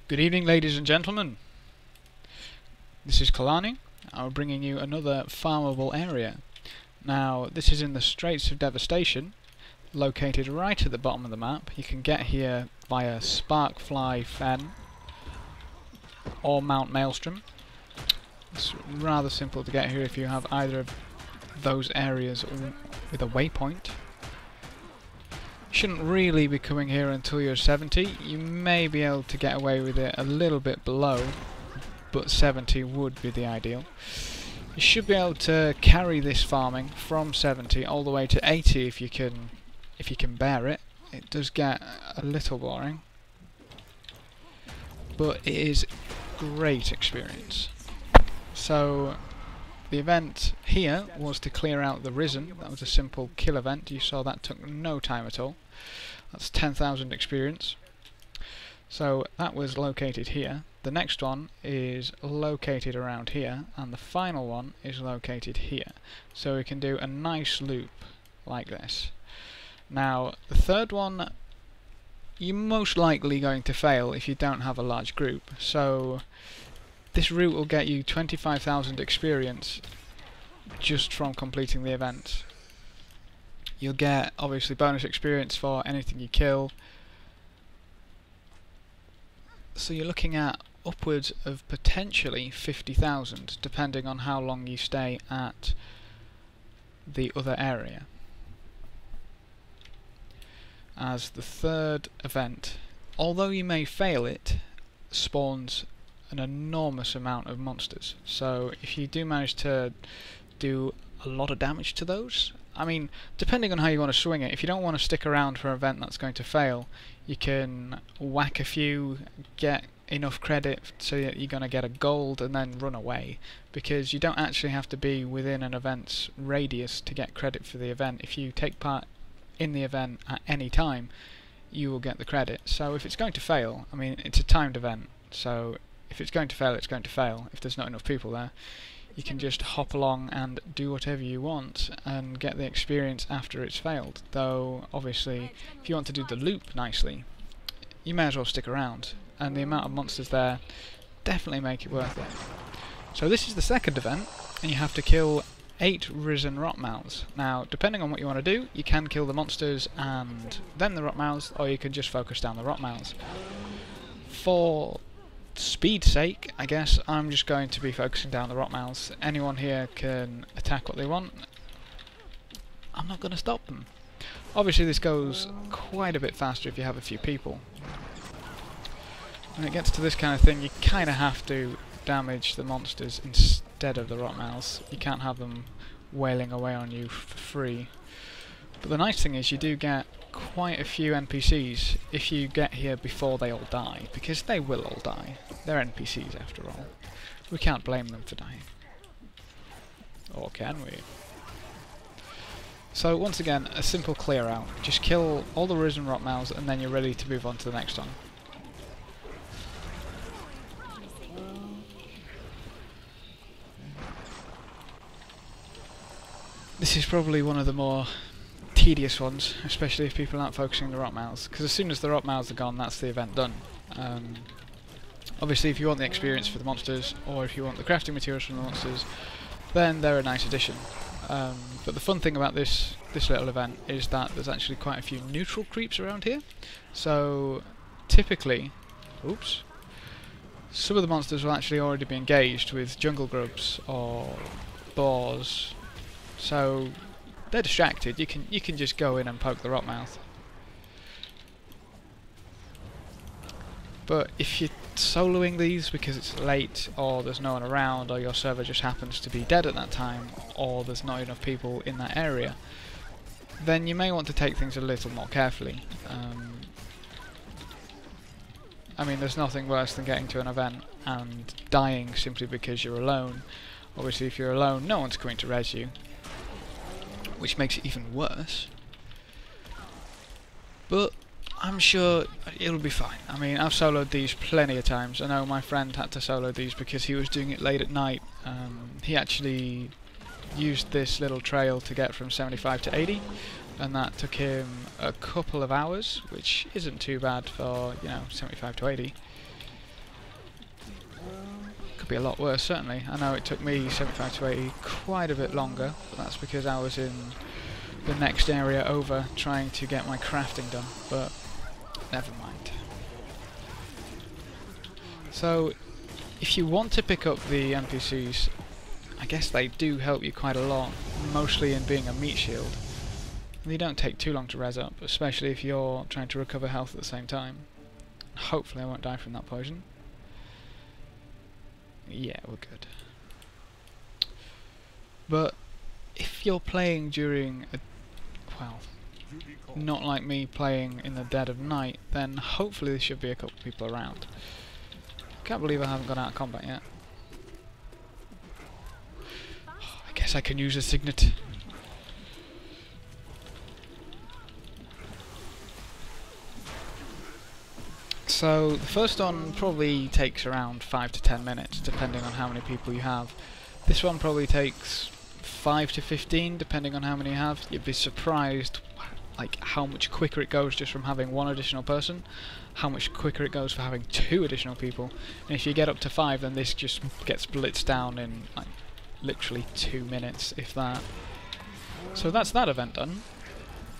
Good evening, ladies and gentlemen. This is Kelani. I'm bringing you another farmable area. Now, this is in the Straits of Devastation, located right at the bottom of the map. You can get here via Sparkfly Fen or Mount Maelstrom. It's rather simple to get here if you have either of those areas with a waypoint. You shouldn't really be coming here until you're 70. You may be able to get away with it a little bit below, but 70 would be the ideal. You should be able to carry this farming from 70 all the way to 80 if you can bear it. It does get a little boring, but it is great experience. So the event here was to clear out the Risen. That was a simple kill event. You saw that took no time at all. That's 10,000 experience. So that was located here. The next one is located around here, and the final one is located here. So we can do a nice loop like this. Now the third one, you're most likely going to fail if you don't have a large group. So this route will get you 25,000 experience just from completing the event. You'll get obviously bonus experience for anything you kill. So you're looking at upwards of potentially 50,000 depending on how long you stay at the other area. As the third event, although you may fail it, spawns an enormous amount of monsters. So if you do manage to do a lot of damage to those, I mean, depending on how you want to swing it, if you don't want to stick around for an event that's going to fail, you can whack a few, get enough credit so that you're going to get a gold and then run away, because you don't actually have to be within an event's radius to get credit for the event. If you take part in the event at any time, you will get the credit. So if it's going to fail, I mean, it's a timed event, so if it's going to fail, it's going to fail. If there's not enough people there, you can just hop along and do whatever you want and get the experience after it's failed. Though, obviously, if you want to do the loop nicely, you may as well stick around, and the amount of monsters there definitely make it worth it. So this is the second event, and you have to kill 8 Risen Rotmouths. Now, depending on what you want to do, you can kill the monsters and then the Rotmouths, or you can just focus down the Rotmouths. For speed's sake, I guess I'm just going to be focusing down the Rotmouths. Anyone here can attack what they want. I'm not going to stop them. Obviously this goes quite a bit faster if you have a few people. When it gets to this kind of thing, you kind of have to damage the monsters instead of the Rotmouths. You can't have them wailing away on you for free. But the nice thing is you do get quite a few NPCs if you get here before they all die, because they will all die. They're NPCs after all. We can't blame them for dying. Or can we? So once again, a simple clear out. Just kill all the Risen Rotmouths and then you're ready to move on to the next one. This is probably one of the more tedious ones, especially if people aren't focusing on the Rotmouths, because as soon as the Rotmouths are gone, that's the event done. Obviously if you want the experience for the monsters, or if you want the crafting materials from the monsters, then they're a nice addition. But the fun thing about this little event is that there's actually quite a few neutral creeps around here. So typically, oops, some of the monsters will actually already be engaged with jungle grubs or boars. So they're distracted. You can just go in and poke the Rotmouth. But if you're soloing these because it's late, or there's no one around, or your server just happens to be dead at that time, or there's not enough people in that area, then you may want to take things a little more carefully. I mean, there's nothing worse than getting to an event and dying simply because you're alone. Obviously if you're alone, no one's going to res you, which makes it even worse. But I'm sure it'll be fine. I mean, I've soloed these plenty of times. I know my friend had to solo these because he was doing it late at night. He actually used this little trail to get from 75 to 80, and that took him a couple of hours, which isn't too bad for, you know, 75 to 80. could be a lot worse, certainly. I know it took me 75 to 80 quite a bit longer, but that's because I was in the next area over trying to get my crafting done, but never mind. So, if you want to pick up the NPCs, I guess they do help you quite a lot, mostly in being a meat shield. They don't take too long to res up, especially if you're trying to recover health at the same time. Hopefully I won't die from that poison. Yeah, we're good. But if you're playing during a, well, not like me playing in the dead of night, then hopefully there should be a couple of people around. Can't believe I haven't gone out of combat yet. I guess I can use a signet. So the first one probably takes around 5 to 10 minutes depending on how many people you have. This one probably takes 5 to 15 depending on how many you have. You'd be surprised like how much quicker it goes just from having one additional person, how much quicker it goes for having 2 additional people, and if you get up to 5 then this just gets blitzed down in like literally 2 minutes, if that. So that's that event done.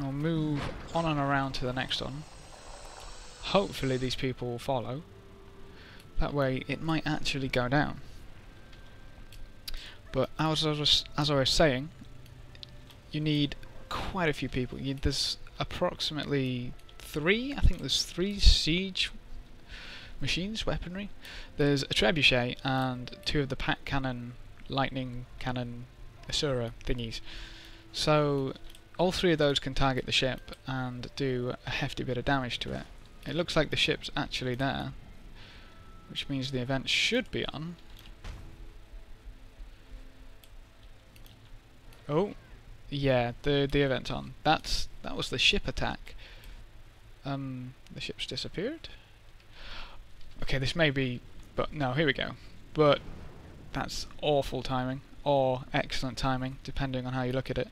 I'll move on and around to the next one. Hopefully these people will follow. That way it might actually go down. But as I was saying, you need quite a few people. There's approximately 3, I think there's 3 siege machines, weaponry. There's a trebuchet and 2 of the pack cannon, lightning cannon, Asura thingies. So all 3 of those can target the ship and do a hefty bit of damage to it. It looks like the ship's actually there, which means the event should be on. Oh, yeah, the event's on. That was the ship attack. The ship's disappeared. Okay, this may be, but no, here we go. But that's awful timing, or excellent timing, depending on how you look at it.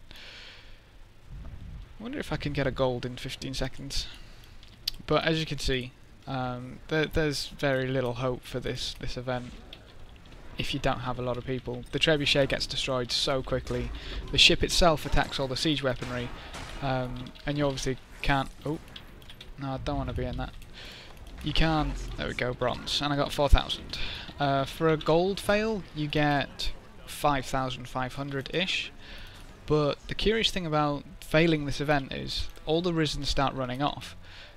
I wonder if I can get a gold in 15 seconds. But as you can see, there's very little hope for this event if you don't have a lot of people. The trebuchet gets destroyed so quickly. The ship itself attacks all the siege weaponry, and you obviously can't. Oh, no, I don't want to be in that. You can't. There we go, bronze, and I got 4,000. For a gold fail, you get 5,500-ish. But the curious thing about failing this event is all the risen start running off.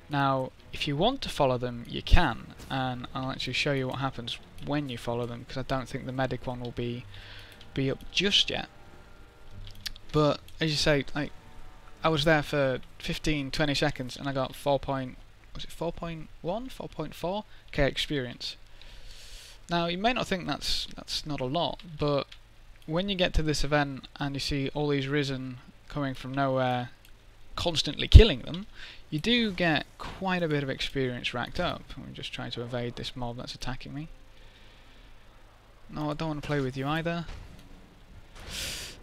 Now, if you want to follow them, you can, and I'll actually show you what happens when you follow them, because I don't think the medic one will be up just yet. But as you say, like, I was there for 15-20 seconds, and I got 4.4k experience. Now, you may not think that's not a lot, but when you get to this event and you see all these risen coming from nowhere, constantly killing them, you do get quite a bit of experience racked up. I'm just trying to evade this mob that's attacking me. No, I don't want to play with you either.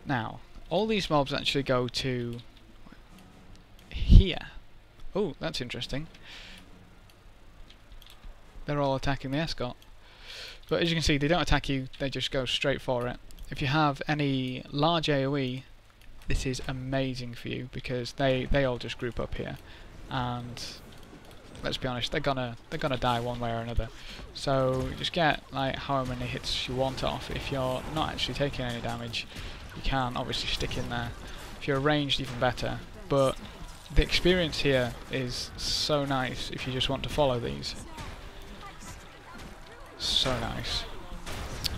Now, all these mobs actually go to here. Oh, that's interesting. They're all attacking the escort. But as you can see, they don't attack you, they just go straight for it. If you have any large AoE, this is amazing for you, because they all just group up here, and let's be honest, they're gonna die one way or another. So just get like how many hits you want off. If you're not actually taking any damage, you can obviously stick in there. If you're ranged, even better. But the experience here is so nice if you just want to follow these. So nice.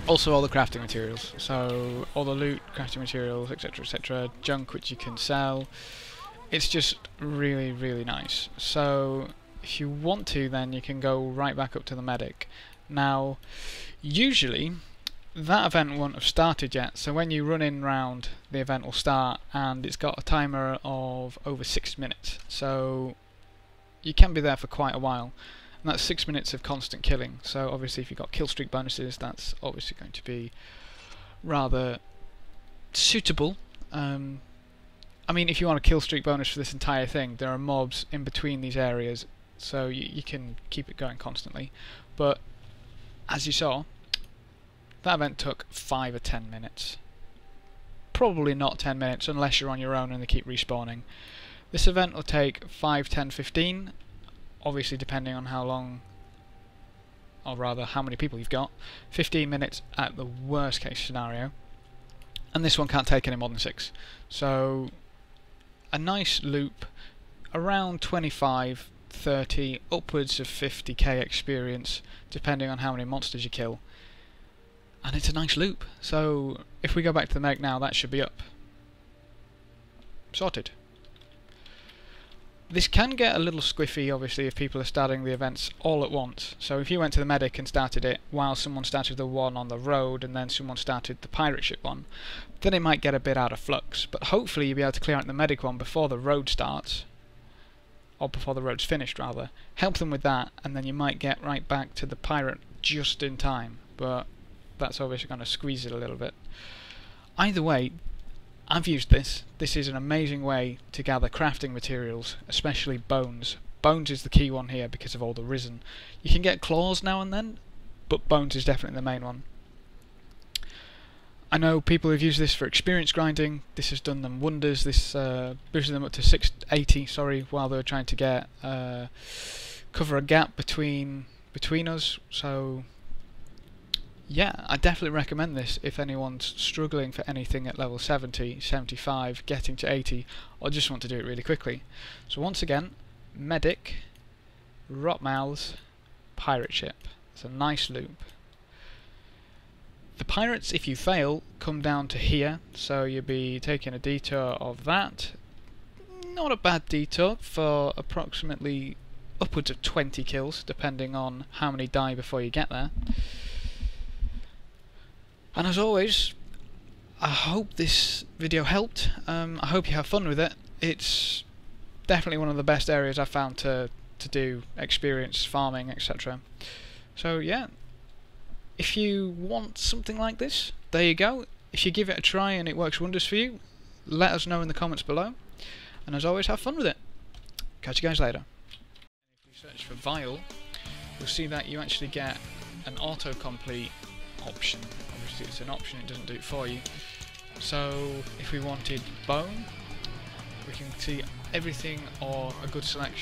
Also all the crafting materials, so all the loot, crafting materials, etc, etc, junk which you can sell. It's just really, really nice. So if you want to, then you can go right back up to the medic. Now, usually that event won't have started yet, so when you run in round, the event will start, and it's got a timer of over 6 minutes, so you can be there for quite a while. And that's 6 minutes of constant killing, so obviously if you've got kill streak bonuses, that's obviously going to be rather suitable. I mean, if you want a kill streak bonus for this entire thing, there are mobs in between these areas, so you can keep it going constantly. But as you saw, That event took 5 or 10 minutes. Probably not 10 minutes unless you're on your own and they keep respawning. This event will take 5, 10, 15, obviously depending on how long, or rather how many people you've got. 15 minutes at the worst case scenario. And this one can't take any more than 6. So a nice loop, around 25, 30, upwards of 50k experience, depending on how many monsters you kill. And it's a nice loop. So if we go back to the medic now, that should be up. Sorted. This can get a little squiffy, obviously, if people are starting the events all at once. So if you went to the medic and started it while someone started the one on the road and then someone started the pirate ship one, then it might get a bit out of flux. But hopefully you'll be able to clear out the medic one before the road starts, or before the road's finished rather. Help them with that, and then you might get right back to the pirate just in time. But that's obviously going to squeeze it a little bit. Either way, I've used this. This is an amazing way to gather crafting materials, especially bones. Bones is the key one here because of all the risen. You can get claws now and then, but bones is definitely the main one. I know people have used this for experience grinding. This has done them wonders. This boosted them up to 680, sorry, while they were trying to get cover a gap between us. So yeah, I definitely recommend this if anyone's struggling for anything at level 70, 75, getting to 80, or just want to do it really quickly. So once again, medic, rot mouths, pirate ship. It's a nice loop. The pirates, if you fail, come down to here, so you'll be taking a detour of that. Not a bad detour for approximately upwards of 20 kills, depending on how many die before you get there. And as always, I hope this video helped. I hope you have fun with it. It's definitely one of the best areas I've found to do experience farming, etc. So yeah, if you want something like this, there you go. If you give it a try and it works wonders for you, let us know in the comments below. And as always, have fun with it. Catch you guys later. If you search for Vial, you'll see that you actually get an autocomplete option. Obviously it's an option, it doesn't do it for you. So if we wanted bone, we can see everything or a good selection